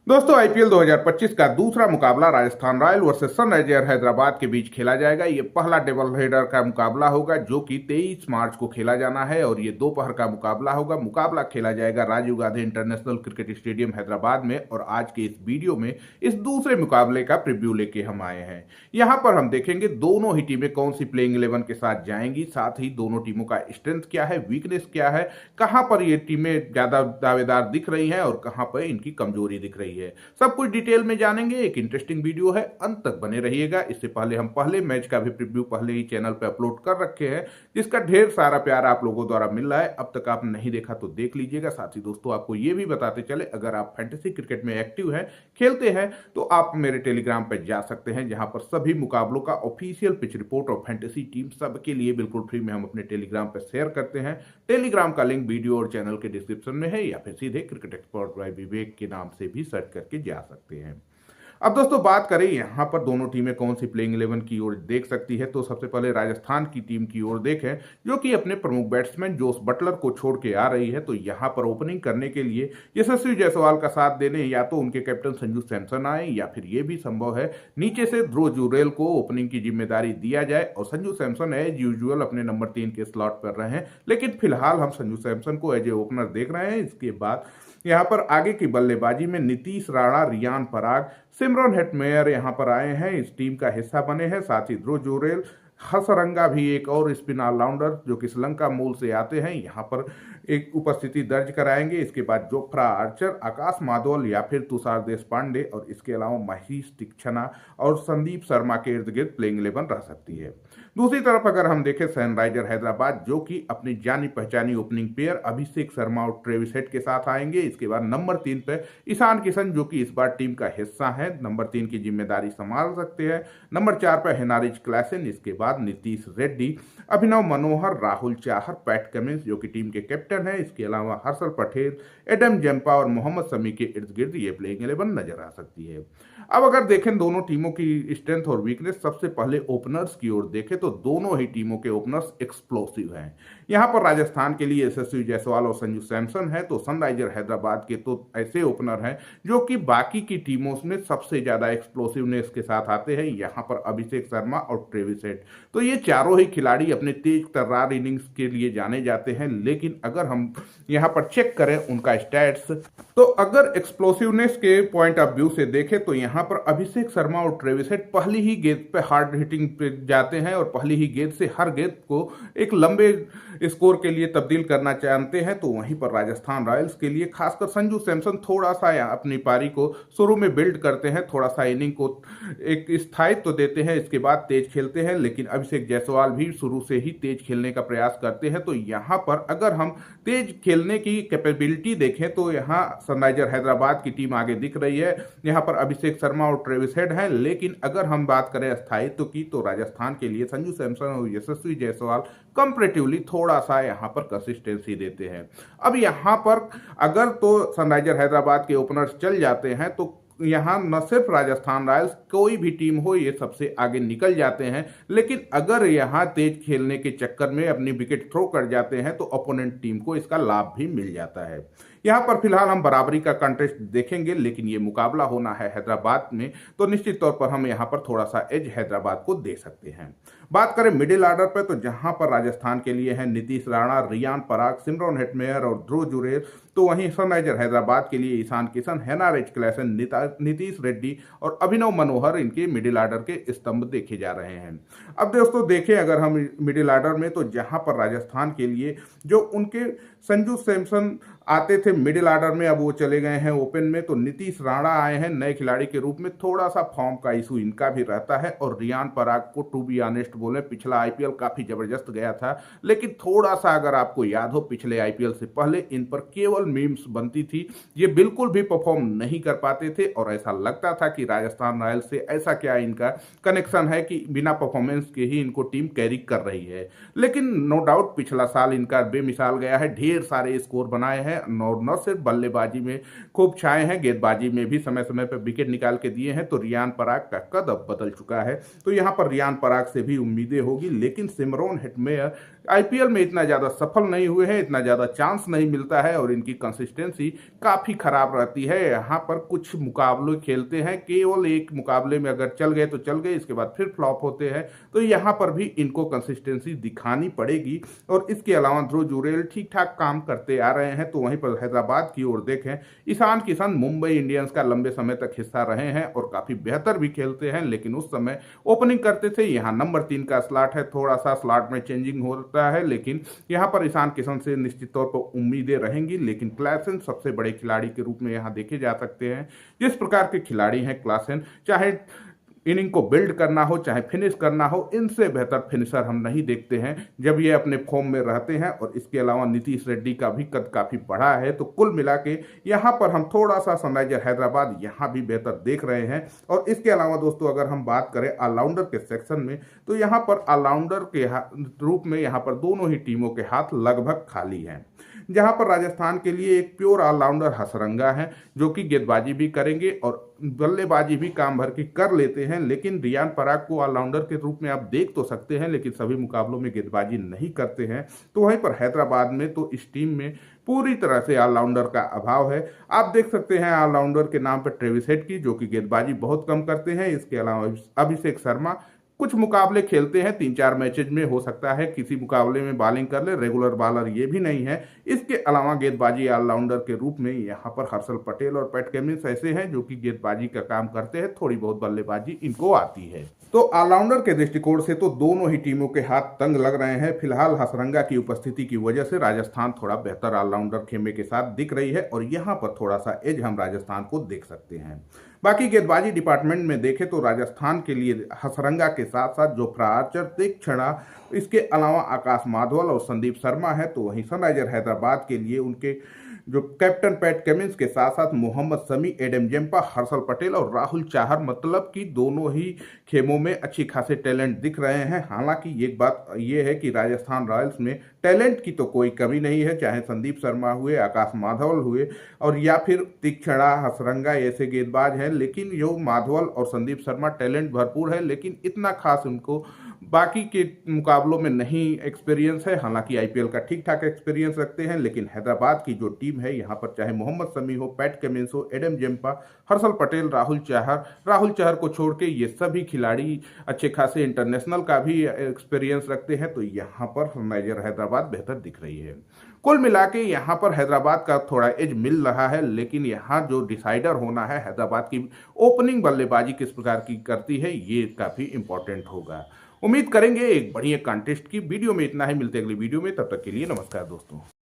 दोस्तों आईपीएल 2025 का दूसरा मुकाबला Rajasthan royal versus Sunriser Hyderabad के बीच खेला जाएगा। ये पहला डबल हेडर का मुकाबला होगा जो कि 23 मार्च को खेला जाना है और ये दोपहर का मुकाबला होगा। मुकाबला खेला जाएगा Rajiv Gandhi international cricket stadium Hyderabad में। और आज के इस वीडियो में इस दूसरे मुकाबले का प्रीव्यू लेके हम आए हैं। यहाँ पर हम देखेंगे दोनों ही टीमें कौन सी प्लेइंग 11 के साथ जाएंगी, साथ ही दोनों टीमों का स्ट्रेंथ क्या है, वीकनेस क्या है, कहां पर ये टीमें ज्यादा दावेदार दिख रही हैं और कहां पर इनकी कमजोरी दिख रही है। सब कुछ डिटेल में जानेंगे। एक इंटरेस्टिंग वीडियो है, अंत तक बने रहिएगा। इससे पहले हम पहले मैच का भी प्रीव्यू पहले ही चैनल पे अपलोड कर रखे हैं, जिसका ढेर सारा प्यार आप लोगों द्वारा मिल रहा है। अब तक आप नहीं देखा तो देख लीजिएगा। साथ ही दोस्तों आपको ये भी बताते चले, अगर आप फैंटेसी क्रिकेट में एक्टिव हैं, खेलते हैं, तो आप मेरे टेलीग्राम पर जा सकते हैं, जहां पर सभी मुकाबलों का ऑफिशियल पिच रिपोर्ट और फैंटेसी टीम सबके लिए बिल्कुल फ्री में हम अपने टेलीग्राम पर शेयर करते हैं। टेलीग्राम का लिंक वीडियो और चैनल के डिस्क्रिप्शन में है, या फिर सीधे क्रिकेट एक्सपर्ट बाय विवेक के नाम से भी सर्च करके जा सकते हैं। अब दोस्तों बात करें यहां पर दोनों टीमें कौन सी प्लेइंग 11 की ओर देख सकती है, तो सबसे पहले राजस्थान की टीम की ओर देखें, जो कि अपने प्रमुख बैट्समैन जोस बटलर को छोड़ के आ रही है। तो यहां पर ओपनिंग करने के लिए यशस्वी जायसवाल का साथ देने या तो उनके कैप्टन संजू सैमसन आए, या फिर यह भी संभव है नीचे से ध्रुव जुरेल को ओपनिंग की जिम्मेदारी दिया जाए। और संजू सैमसन एज यूजुअल अपने नंबर 3 के स्लॉट पर रहे हैं, लेकिन फिलहाल हम संजू सैमसन को एज ए ओपनर देख रहे हैं। इसके बाद यहां पर आगे की बल्लेबाजी में नीतीश राणा, रियान पराग, सिमरन हेटमेयर यहां पर आए हैं, इस टीम का हिस्सा बने हैं। साथ ही ध्रुव जुरेल, हसरंगा भी एक और स्पिन ऑलराउंडर जो कि श्रीलंका मूल से आते हैं, यहां पर एक उपस्थिति दर्ज कराएंगे। इसके बाद जोफ्रा आर्चर, आकाश माधोल या फिर तुषार देशपांडे, और इसके अलावा महेश तीक्षणा और संदीप शर्मा के इर्द गिर्द प्लेइंग 11 रह सकती है। दूसरी तरफ अगर हम देखें सनराइजर हैदराबाद, जो कि अपनी जानी पहचानी ओपनिंग पेयर अभिषेक शर्मा और ट्रेविस हेड के साथ आएंगे। इसके बाद नंबर 3 पे ईशान किशन, जो कि इस बार टीम का हिस्सा है, नंबर 3 की जिम्मेदारी संभाल सकते हैं। नंबर 4 पे हेनारिच क्लैसन, इसके बाद नीतीश रेड्डी, अभिनव मनोहर, राहुल चाहर, पैट कमिंस जो कि टीम के कैप्टन है, इसके अलावा हर्षल पटेल, एडम जंपा और मोहम्मद शमी के इर्द गिर्द ये प्लेइंग 11 नजर आ सकती है। अब अगर देखें दोनों टीमों की स्ट्रेंथ और वीकनेस, सबसे पहले ओपनर्स की ओर देखें तो दोनों ही टीमों के ओपनर्स एक्सप्लोसिव हैं। यहां पर राजस्थान के लिए यशस्वी जायसवाल और संजू सैमसन है, तो सनराइजर हैदराबाद के तो ऐसे ओपनर हैं जो कि बाकी की टीमों में सबसे ज्यादा एक्सप्लोसिवनेस के साथ आते हैं। यहां पर अभिषेक शर्मा और ट्रेविस हेड, तो ये चारों ही खिलाड़ी अपने तेज तर्रार इनिंग्स के लिए जाने जाते हैं। लेकिन अगर हम यहां पर चेक करें उनका स्टैट्स, तो अगर एक्सप्लोसिवनेस के पॉइंट ऑफ व्यू से देखें तो यहां पर अभिषेक शर्मा और ट्रेविस हेड पहली ही गेंद पे हार्ड हिटिंग पे जाते हैं और पहली ही गेंद से हर गेंद को एक लंबे स्कोर के लिए तब्दील करना चाहते हैं। तो वहीं पर राजस्थान रॉयल्स के लिए खासकर संजू सैमसन थोड़ा सा अपनी पारी को शुरू में बिल्ड करते हैं, थोड़ा सा इनिंग को एक स्थायित्व तो देते हैं, इसके बाद तेज खेलते हैं। लेकिन अभिषेक जायसवाल भी शुरू से ही तेज खेलने का प्रयास करते हैं। तो यहां पर अगर हम तेज खेलने की कैपेबिलिटी देखें तो यहां सनराइजर हैदराबाद की टीम आगे दिख रही है। यहां पर अभिषेक शर्मा और ट्रेविस हेड हैं। लेकिन अगर हम बात करें स्थायित्व की, तो राजस्थान के लिए संजू सैमसन और यशस्वी जायसवाल कंपैरेटिवली थोड़ा सा यहां पर कंसिस्टेंसी देते हैं। अब यहां पर अगर तो सनराइजर हैदराबाद के ओपनर्स चल जाते हैं तो यहां न सिर्फ राजस्थान रॉयल्स, कोई भी टीम हो, ये सबसे आगे निकल जाते हैं। लेकिन अगर यहां तेज खेलने के चक्कर में अपनी विकेट थ्रो कर जाते हैं तो ओपोनेंट टीम को इसका लाभ भी मिल जाता है। यहां पर फिलहाल हम बराबरी का कंटेस्ट देखेंगे, लेकिन ये मुकाबला होना है हैदराबाद में, तो निश्चित तौर पर हम यहां पर थोड़ा सा एज हैदराबाद को दे सकते हैं। बात करें मिडिल ऑर्डर पर, तो जहां पर राजस्थान के लिए है नीतीश राणा, रियान पराग, सिमरन हेटमेयर और ध्रुव जुरेल, तो वहीं सनराइजर हैदराबाद के लिए ईशान किशन, हेनारिच क्लैसन, नीतीश रेड्डी और अभिनव मनोहर इनके मिडिल ऑर्डर के स्तंभ देखे जा रहे हैं। अब दोस्तों देखें अगर हम मिडिल ऑर्डर में, तो जहां पर राजस्थान के लिए जो उनके संजू सैमसन आते थे मिडिल ऑर्डर में, अब वो चले गए हैं ओपन में, तो नीतीश राणा आए हैं नए खिलाड़ी के रूप में। थोड़ा सा फॉर्म का इशू इनका भी रहता है। और रियान पराग को टू बी ऑनेस्ट बोले, पिछला आईपीएल काफी जबरदस्त गया था, लेकिन थोड़ा सा अगर आपको याद हो पिछले आईपीएल से पहले इन पर केवल मीम्स बनती थी, ये बिल्कुल भी परफॉर्म नहीं कर पाते थे और ऐसा लगता था कि राजस्थान रॉयल्स से ऐसा क्या इनका कनेक्शन है कि बिना परफॉर्मेंस के ही इनको टीम कैरी कर रही है। लेकिन नो डाउट पिछला साल इनका बेमिसाल गया है, ढेर सारे स्कोर बनाए हैं और न सिर्फ बल्लेबाजी में खूब छाए हैं, गेंदबाजी में भी समय समय पर विकेट निकाल के दिए हैं। तो रियान पराग का कद अब बदल चुका है, तो यहां पर रियान पराग से भी उम्मीदें होगी। लेकिन सिमरन हेटमेयर आईपीएल में इतना ज़्यादा सफल नहीं हुए हैं, इतना ज़्यादा चांस नहीं मिलता है और इनकी कंसिस्टेंसी काफ़ी खराब रहती है। यहाँ पर कुछ मुकाबले खेलते हैं, केवल एक मुकाबले में अगर चल गए तो चल गए, इसके बाद फिर फ्लॉप होते हैं। तो यहाँ पर भी इनको कंसिस्टेंसी दिखानी पड़ेगी। और इसके अलावा ध्रुव जुरैल ठीक ठाक काम करते आ रहे हैं। तो वहीं पर हैदराबाद की ओर देखें, ईशान किशन मुंबई इंडियंस का लंबे समय तक हिस्सा रहे हैं और काफ़ी बेहतर भी खेलते हैं, लेकिन उस समय ओपनिंग करते थे। यहाँ नंबर 3 का स्लॉट है, थोड़ा सा स्लॉट में चेंजिंग होता है, लेकिन यहाँ पर ईशान किशन से निश्चित तौर पर उम्मीदें रहेंगी। लेकिन क्लासेन सबसे बड़े खिलाड़ी के रूप में यहाँ देखे जा सकते हैं। जिस प्रकार के खिलाड़ी हैं क्लासेन, चाहे इनिंग को बिल्ड करना हो चाहे फिनिश करना हो, इनसे बेहतर फिनिशर हम नहीं देखते हैं जब ये अपने फॉर्म में रहते हैं। और इसके अलावा नीतीश रेड्डी का भी कद काफ़ी बड़ा है। तो कुल मिला के यहाँ पर हम थोड़ा सा सनराइजर हैदराबाद यहाँ भी बेहतर देख रहे हैं। और इसके अलावा दोस्तों, अगर हम बात करें ऑलराउंडर के सेक्शन में, तो यहाँ पर ऑलराउंडर के रूप में यहाँ पर दोनों ही टीमों के हाथ लगभग खाली हैं। जहां पर राजस्थान के लिए एक प्योर ऑलराउंडर हसरंगा है, जो कि गेंदबाजी भी करेंगे और बल्लेबाजी भी काम भर की कर लेते हैं। लेकिन रियान पराग को ऑलराउंडर के रूप में आप देख तो सकते हैं, लेकिन सभी मुकाबलों में गेंदबाजी नहीं करते हैं। तो वहीं पर हैदराबाद में तो इस टीम में पूरी तरह से ऑलराउंडर का अभाव है। आप देख सकते हैं ऑलराउंडर के नाम पर ट्रेविस हेड की, जो कि गेंदबाजी बहुत कम करते हैं। इसके अलावा अभिषेक शर्मा कुछ मुकाबले खेलते हैं, 3-4 मैचेज में हो सकता है किसी मुकाबले में बॉलिंग कर ले, रेगुलर बॉलर ये भी नहीं है। इसके अलावा गेंदबाजी ऑलराउंडर के रूप में यहाँ पर हर्षल पटेल और पैट कमिंस ऐसे हैं जो कि गेंदबाजी का काम करते हैं, थोड़ी बहुत बल्लेबाजी इनको आती है। तो ऑलराउंडर के दृष्टिकोण से तो दोनों ही टीमों के हाथ तंग लग रहे हैं। फिलहाल हसरंगा की उपस्थिति की वजह से राजस्थान थोड़ा बेहतर ऑलराउंडर खेमे के साथ दिख रही है और यहाँ पर थोड़ा सा एज हम राजस्थान को देख सकते हैं। बाकी गेंदबाजी डिपार्टमेंट में देखें तो राजस्थान के लिए हसरंगा के साथ साथ जोफ्रा आर्चर, तीक्षणा, इसके अलावा आकाश माधवल और संदीप शर्मा है। तो वहीं सनराइजर हैदराबाद के लिए उनके जो कैप्टन पैट कमिंस के साथ साथ मोहम्मद शमी, एडम जम्पा, हर्षल पटेल और राहुल चाहर, मतलब कि दोनों ही खेमों में अच्छी खासे टैलेंट दिख रहे हैं। हालांकि एक बात यह है कि राजस्थान रॉयल्स में टैलेंट की तो कोई कमी नहीं है, चाहे संदीप शर्मा हुए, आकाश माधवल हुए और या फिर तीक्षणा, हसरंगा ऐसे गेंदबाज हैं। लेकिन जो माधवल और संदीप शर्मा टैलेंट भरपूर है, लेकिन इतना खास उनको बाकी के मुकाबलों में नहीं एक्सपीरियंस है। हालांकि आईपीएल का ठीक ठाक एक्सपीरियंस रखते हैं, लेकिन हैदराबाद की जो टीम है यहाँ पर चाहे मोहम्मद शमी हो, पैट कमिंस हो, एडम जम्पा, हर्षल पटेल, राहुल चाहर को छोड़ के ये सभी खिलाड़ी अच्छे खासे इंटरनेशनल का भी एक्सपीरियंस रखते हैं। तो यहाँ पर सनराइजर हैदराबाद बेहतर दिख रही है। कुल मिला के यहाँ पर हैदराबाद का थोड़ा एज मिल रहा है, लेकिन यहाँ जो डिसाइडर होना है हैदराबाद की ओपनिंग बल्लेबाजी किस प्रकार की करती है, ये काफ़ी इंपॉर्टेंट होगा। उम्मीद करेंगे एक बढ़िया कंटेस्ट की। वीडियो में इतना ही, मिलते अगली वीडियो में, तब तक के लिए नमस्कार दोस्तों।